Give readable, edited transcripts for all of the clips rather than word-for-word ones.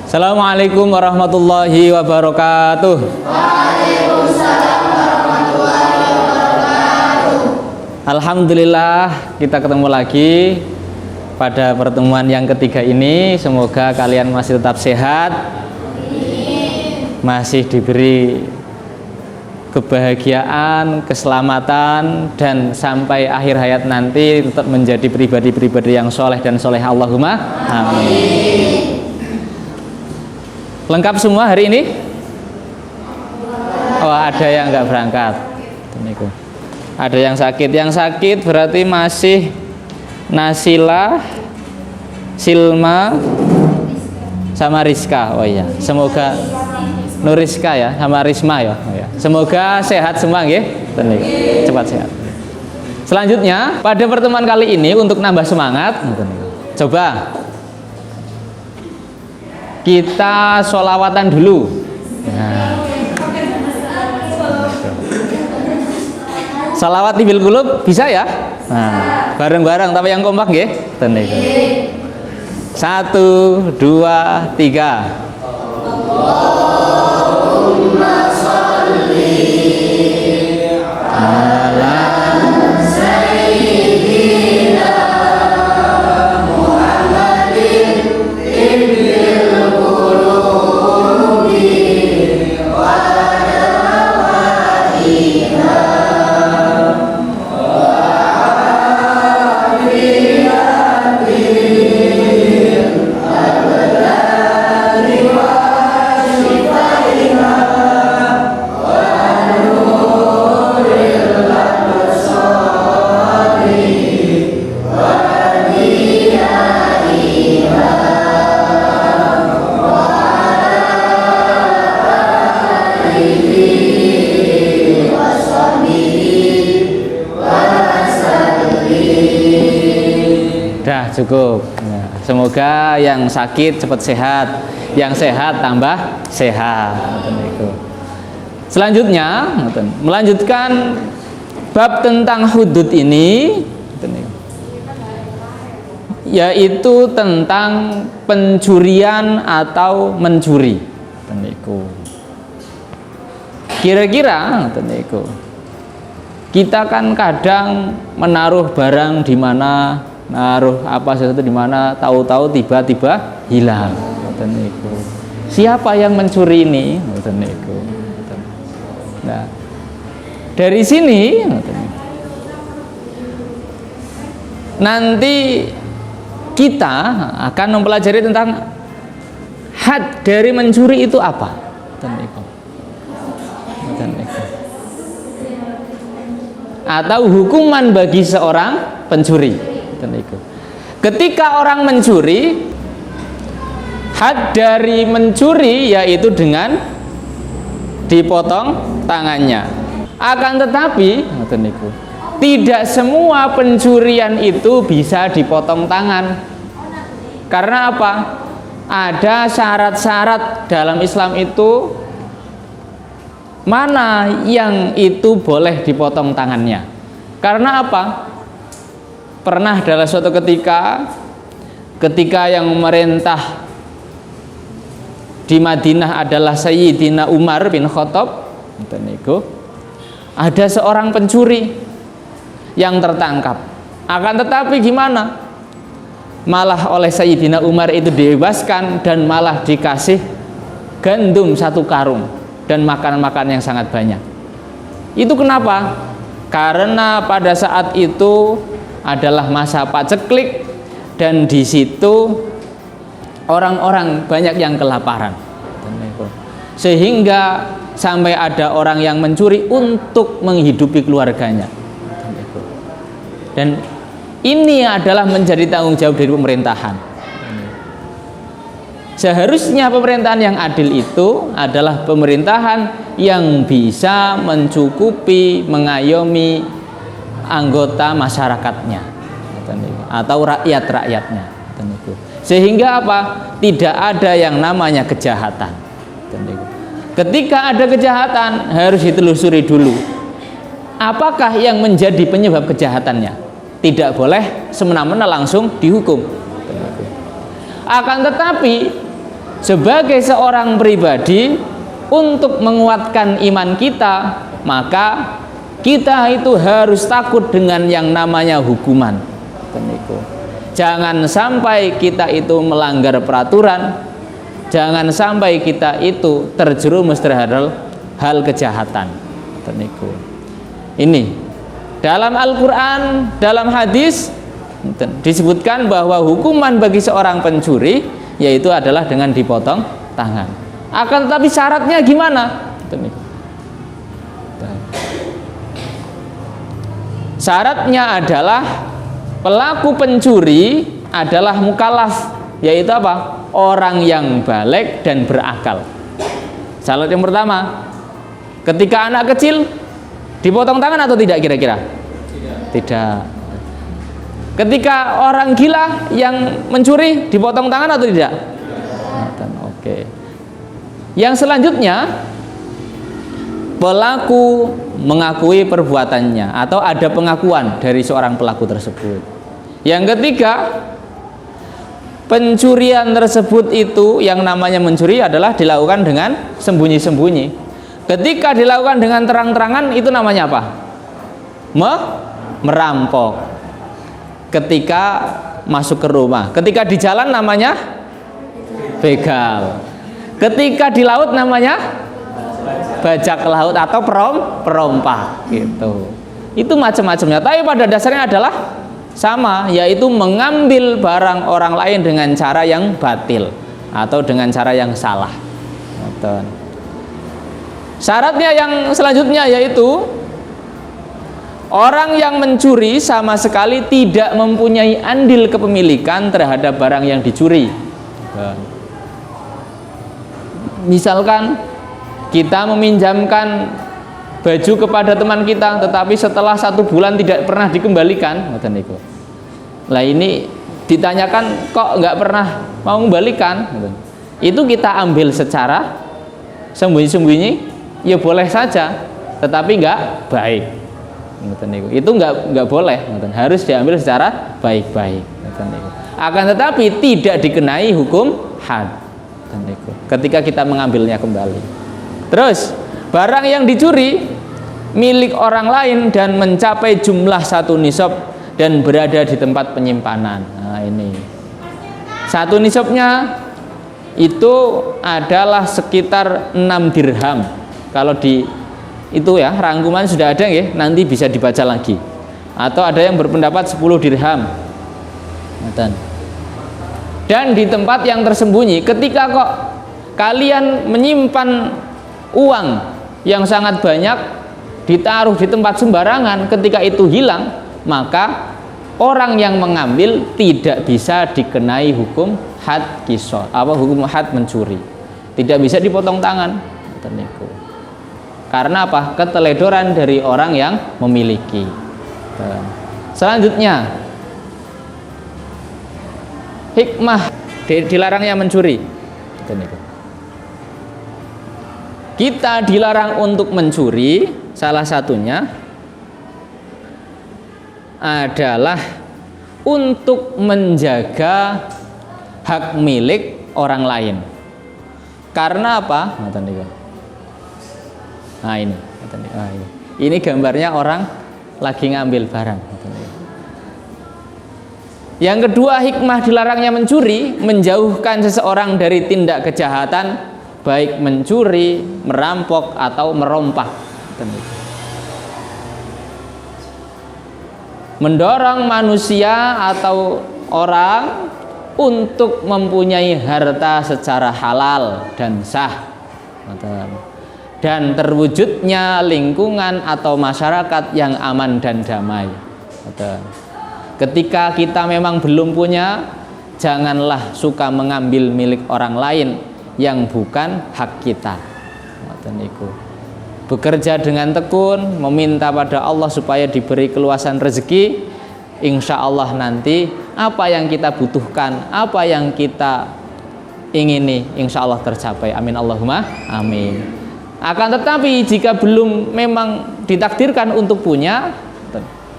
Assalamualaikum warahmatullahi wabarakatuh. Waalaikumsalam warahmatullahi wabarakatuh. Alhamdulillah kita ketemu lagi pada pertemuan yang ketiga ini. Semoga kalian masih tetap sehat, masih diberi kebahagiaan, keselamatan, dan sampai akhir hayat nanti tetap menjadi pribadi-pribadi yang soleh dan soleh. Allahumma amin. Lengkap semua hari ini? Oh, ada yang nggak berangkat. Ada yang sakit. Yang sakit berarti masih Nasila, Silma, sama Rizka. Oh iya, semoga Nuriska ya, sama Risma ya. Oh iya. Semoga sehat semua nggih. Cepat sehat. Selanjutnya pada pertemuan kali ini untuk nambah semangat, coba kita sholawatan dulu. Nah. Sholawat di bilqulub bisa ya? Nah, bareng-bareng tapi yang kompak nggih. 1, 2, 3. Allahumma sholli ala sayyidina Muhammadin ibnil qulubi wa dawaiha wa afiyatin abdani wa shifaiha wa nuril absari wa diyaiha wa alihi wa sahbihi wa sallim. Dah cukup. Nah, semoga yang sakit cepat sehat, yang sehat tambah sehat. Selanjutnya melanjutkan bab tentang hudud ini, yaitu tentang pencurian atau mencuri. Kira-kira kita kan kadang menaruh barang di mana, naruh apa sesuatu di mana, tahu-tahu tiba-tiba hilang. Siapa yang mencuri ini? Nah, dari sini nanti kita akan mempelajari tentang had dari mencuri itu apa. Atau hukuman bagi seorang pencuri. Ketika orang mencuri, had dari mencuri yaitu dengan dipotong tangannya. Akan tetapi tidak semua pencurian itu bisa dipotong tangan. Karena apa? Ada syarat-syarat dalam Islam itu, mana yang itu boleh dipotong tangannya. Karena apa? Pernah dalam suatu ketika yang memerintah di Madinah adalah Sayyidina Umar bin Khattab, ada seorang pencuri yang tertangkap. Akan tetapi gimana? Malah oleh Sayyidina Umar itu dibebaskan dan malah dikasih gandum 1 karung dan makanan-makanan yang sangat banyak. Itu kenapa? Karena pada saat itu adalah masa paceklik dan di situ orang-orang banyak yang kelaparan. Sehingga sampai ada orang yang mencuri untuk menghidupi keluarganya. Dan ini adalah menjadi tanggung jawab dari pemerintahan. Seharusnya pemerintahan yang adil itu adalah pemerintahan yang bisa mencukupi, mengayomi anggota masyarakatnya atau rakyat-rakyatnya. Sehingga apa? Tidak ada yang namanya kejahatan. Ketika ada kejahatan harus ditelusuri dulu. Apakah yang menjadi penyebab kejahatannya? tidak boleh semena-mena langsung dihukum. Akan tetapi sebagai seorang pribadi, untuk menguatkan iman kita, maka kita itu harus takut dengan yang namanya hukuman. Jangan sampai kita itu melanggar peraturan, jangan sampai kita itu terjerumus terhadap hal kejahatan. Ini dalam Al-Quran, dalam hadis disebutkan bahwa hukuman bagi seorang pencuri yaitu adalah dengan dipotong tangan. Akan tetapi syaratnya gimana? Syaratnya adalah pelaku pencuri adalah mukallaf, yaitu apa? Orang yang baligh dan berakal. Syarat yang pertama, ketika anak kecil dipotong tangan atau tidak kira-kira? Tidak. Ketika orang gila yang mencuri dipotong tangan atau tidak? Oke. Yang selanjutnya, pelaku mengakui perbuatannya atau ada pengakuan dari seorang pelaku tersebut. Yang ketiga, pencurian tersebut itu yang namanya mencuri adalah dilakukan dengan sembunyi-sembunyi. Ketika dilakukan dengan terang-terangan itu namanya apa? Merampok. Ketika masuk ke rumah, ketika di jalan namanya begal, ketika di laut namanya bajak laut atau perompak gitu. Itu macam-macamnya, tapi pada dasarnya adalah sama, yaitu mengambil barang orang lain dengan cara yang batil atau dengan cara yang salah. Syaratnya yang selanjutnya yaitu orang yang mencuri sama sekali tidak mempunyai andil kepemilikan terhadap barang yang dicuri. Misalkan kita meminjamkan baju kepada teman kita, tetapi setelah 1 bulan tidak pernah dikembalikan. Lah ini ditanyakan kok nggak pernah mau mengembalikan? Itu kita ambil secara sembunyi-sembunyi, ya boleh saja, tetapi nggak baik. Itu nggak boleh, harus diambil secara baik-baik. Akan tetapi tidak dikenai hukum had ketika kita mengambilnya kembali. Terus barang yang dicuri milik orang lain dan mencapai jumlah 1 nisab dan berada di tempat penyimpanan. Nah ini 1 nisabnya itu adalah sekitar 6 dirham. Kalau di itu ya rangkuman sudah ada ya, nanti bisa dibaca lagi. Atau ada yang berpendapat 10 dirham. Dan di tempat yang tersembunyi, ketika kok kalian menyimpan uang yang sangat banyak ditaruh di tempat sembarangan, ketika itu hilang, maka orang yang mengambil tidak bisa dikenai hukum had qisas, hukum had mencuri, tidak bisa dipotong tangan. Karena apa? Keteledoran dari orang yang memiliki. Selanjutnya, hikmah dilarangnya mencuri. Kita dilarang untuk mencuri, salah satunya adalah untuk menjaga hak milik orang lain. Karena apa? Nah ini. Ini gambarnya orang lagi ngambil barang. Yang kedua, hikmah dilarangnya mencuri, menjauhkan seseorang dari tindak kejahatan, baik mencuri, merampok atau merompak. Mendorong manusia atau orang untuk mempunyai harta secara halal dan sah, dan terwujudnya lingkungan atau masyarakat yang aman dan damai. Ketika kita memang belum punya, janganlah suka mengambil milik orang lain yang bukan hak kita. Bekerja dengan tekun, meminta pada Allah supaya diberi keluasan rezeki. Insya Allah nanti apa yang kita butuhkan, apa yang kita ingini, insya Allah tercapai. Amin Allahumma amin. Akan tetapi jika belum memang ditakdirkan untuk punya,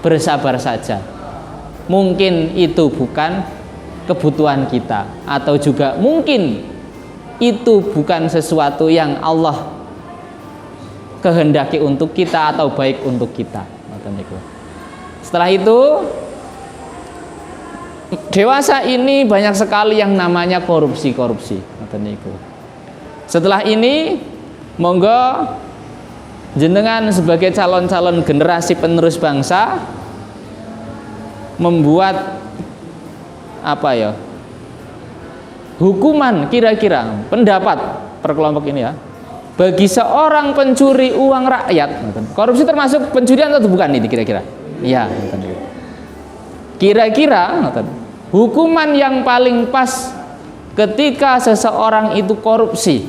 bersabar saja. mungkin itu bukan kebutuhan kita, atau juga mungkin itu bukan sesuatu yang Allah kehendaki untuk kita atau baik untuk kita. Setelah itu dewasa ini banyak sekali yang namanya korupsi. Setelah ini monggo jenengan sebagai calon-calon generasi penerus bangsa membuat hukuman, kira-kira pendapat per kelompok ini ya, bagi seorang pencuri uang rakyat. Korupsi termasuk pencurian atau bukan ini kira-kira? Iya. Kira-kira hukuman yang paling pas ketika seseorang itu korupsi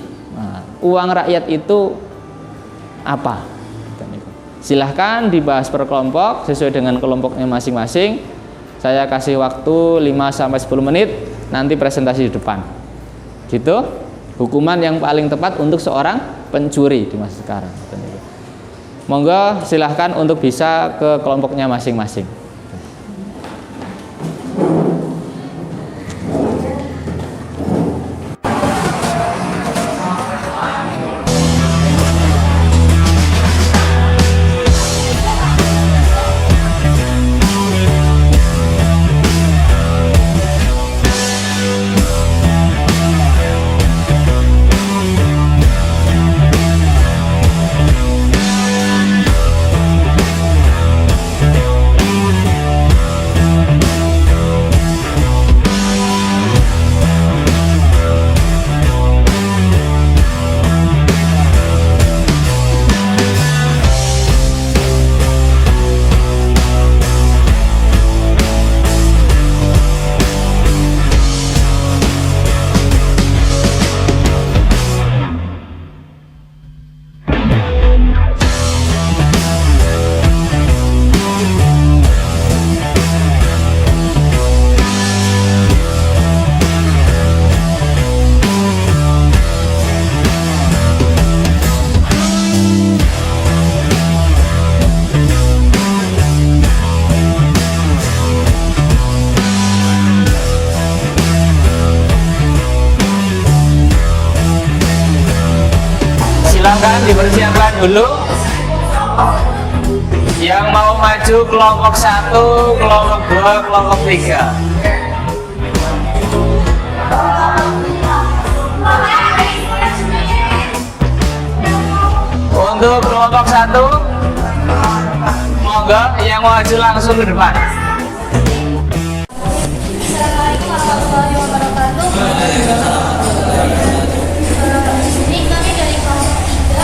uang rakyat itu apa? Silahkan dibahas per kelompok sesuai dengan kelompoknya masing-masing. Saya kasih waktu 5-10 menit, nanti presentasi di depan. Gitu. Hukuman yang paling tepat untuk seorang pencuri di masa sekarang. Monggo silahkan untuk bisa ke kelompoknya masing-masing. Silakan dipersiapkan dulu. Yang mau maju kelompok 1, kelompok 2, kelompok 3. Untuk kelompok 1, monggo yang mau maju langsung ke depan. Assalamualaikum warahmatullahi wabarakatuh. Di sini kami dari kelompok 3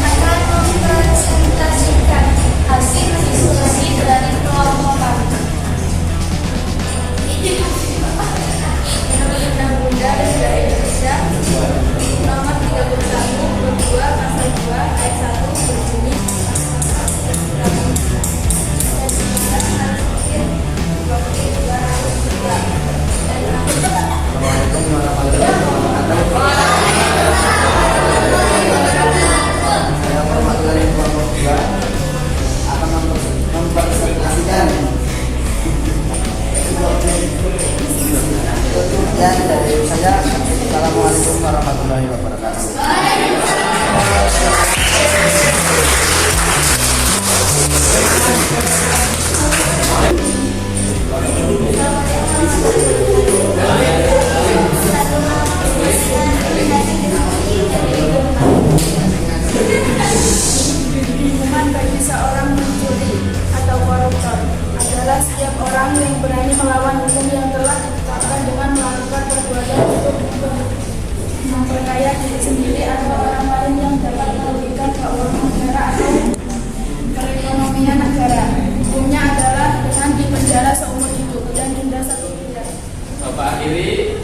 akan mempresentasikan hasil diskusi dari kelompok kami. Undang-Undang Bunda dan Negara Indonesia nomor 31/22 pasal 2 ayat 1 berbunyi dan dari saya, Assalamualaikum warahmatullahi wabarakatuh. Hukuman bagi seorang pencuri atau koruptor adalah setiap orang yang berani melawan hukum yang telah ditetapkan dengan melakukan perbuatan untuk memperkaya diri sendiri atau orang lain yang dapat merugikan keuangan negara atau perekonomian negara. Hukumnya adalah dengan dipenjara seumur hidup dan denda 1 miliar. Bapak akhiri,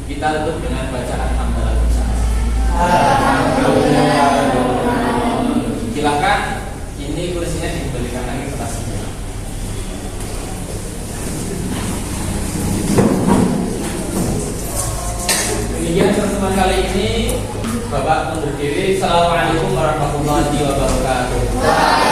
kita tutup dengan bacaan hamdalah bersama. Silakan, ini kursinya dikembalikan lagi ke tasnya. Demikian pertemuan kali ini. Bapak undur diri. Assalamualaikum warahmatullahi wabarakatuh.